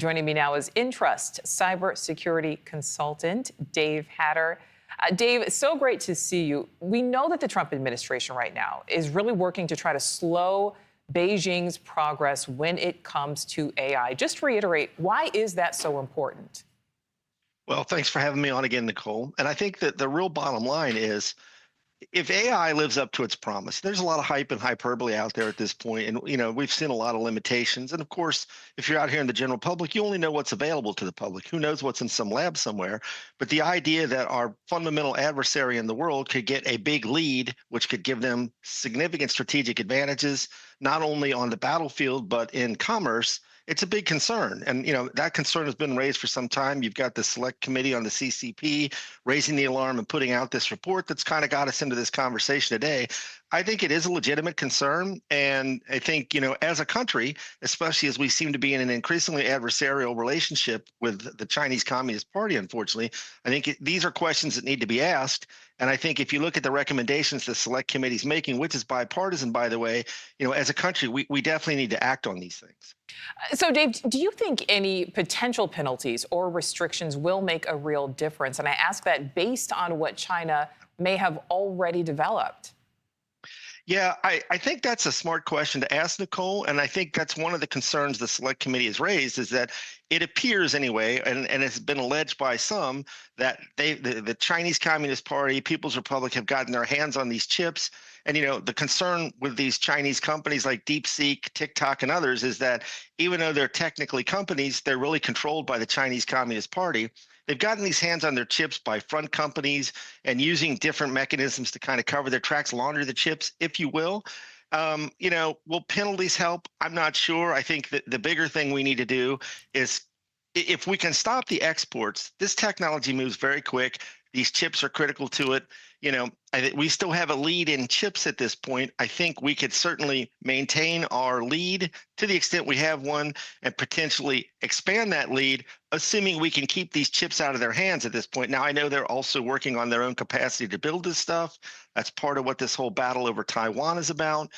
Joining me now is Intrust cybersecurity consultant Dave Hatter. Dave, it's so great to see you. We know that the Trump administration right now is really working to try to slow Beijing's progress when it comes to AI. Just to reiterate, why is that so important? Well, thanks for having me on again, Nicole. And I think that the real bottom line is if AI lives up to its promise, there's a lot of hype and hyperbole out there at this point, and we've seen a lot of limitations. And of course, if you're out here in the general public, you only know what's available to the public. Who knows what's in some lab somewhere? But the idea that our fundamental adversary in the world could get a big lead, which could give them significant strategic advantages, not only on the battlefield but in commerce. It's a big concern. And that concern has been raised for some time. You've got the select committee on the CCP raising the alarm and putting out this report that's kind of got us into this conversation today. I think it is a legitimate concern. And I think, as a country, especially as we seem to be in an increasingly adversarial relationship with the Chinese Communist Party, unfortunately, I think these are questions that need to be asked. And I think if you look at the recommendations the select committee is making, which is bipartisan, by the way, as a country, we definitely need to act on these things. So, Dave, do you think any potential penalties or restrictions will make a real difference? And I ask that based on what China may have already developed. Yeah, I think that's a smart question to ask, Nicole. And I think that's one of the concerns the select committee has raised is that it appears anyway, and it's been alleged by some that the Chinese Communist Party, People's Republic have gotten their hands on these chips. And, the concern with these Chinese companies like DeepSeek, TikTok, and others is that even though they're technically companies, they're really controlled by the Chinese Communist Party. They've gotten these hands on their chips by front companies and using different mechanisms to kind of cover their tracks, launder the chips, if you will. Will penalties help? I'm not sure. I think that the bigger thing we need to do is if we can stop the exports, this technology moves very quick. These chips are critical to it. We still have a lead in chips at this point. I think we could certainly maintain our lead to the extent we have one and potentially expand that lead, assuming we can keep these chips out of their hands at this point. Now, I know they're also working on their own capacity to build this stuff. That's part of what this whole battle over Taiwan is about.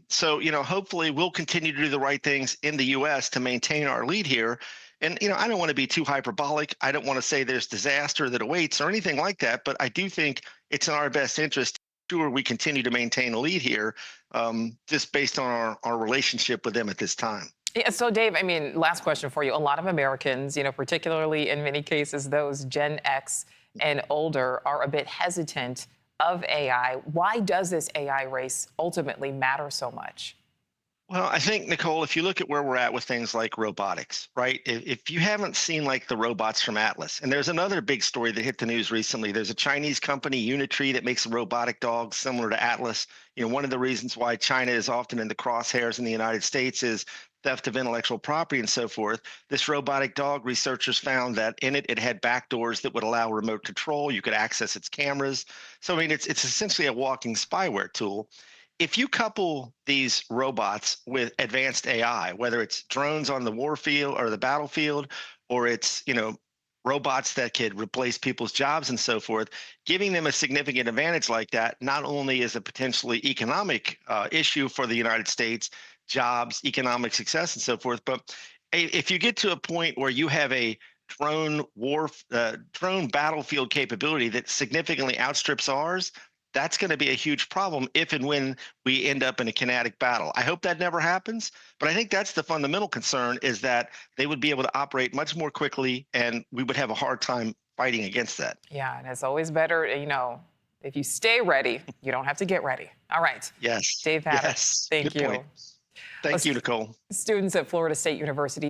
So, hopefully we'll continue to do the right things in the U.S. to maintain our lead here. And, I don't want to be too hyperbolic. I don't want to say there's disaster that awaits or anything like that, but I do think it's in our best interest to ensure we continue to maintain a lead here, just based on our relationship with them at this time. Yeah, so, Dave, last question for you. A lot of Americans, particularly in many cases, those Gen X and older, are a bit hesitant of AI. Why does this AI race ultimately matter so much? Well, I think, Nicole, if you look at where we're at with things like robotics, right? If you haven't seen like the robots from Atlas, and there's another big story that hit the news recently. There's a Chinese company, Unitree, that makes robotic dogs similar to Atlas. One of the reasons why China is often in the crosshairs in the United States is theft of intellectual property and so forth. This robotic dog, researchers found that in it had backdoors that would allow remote control. You could access its cameras. So, it's essentially a walking spyware tool. If you couple these robots with advanced AI, whether it's drones on the warfield or the battlefield, or it's, robots that could replace people's jobs and so forth, giving them a significant advantage like that, not only is a potentially economic issue for the United States, jobs, economic success and so forth, but if you get to a point where you have a drone battlefield capability that significantly outstrips ours, that's going to be a huge problem if and when we end up in a kinetic battle. I hope that never happens, but I think that's the fundamental concern, is that they would be able to operate much more quickly and we would have a hard time fighting against that. Yeah, and it's always better, if you stay ready, you don't have to get ready. All right. Yes. Dave Hatter, Yes. thank Good you. point. Thank you, Nicole. Students at Florida State University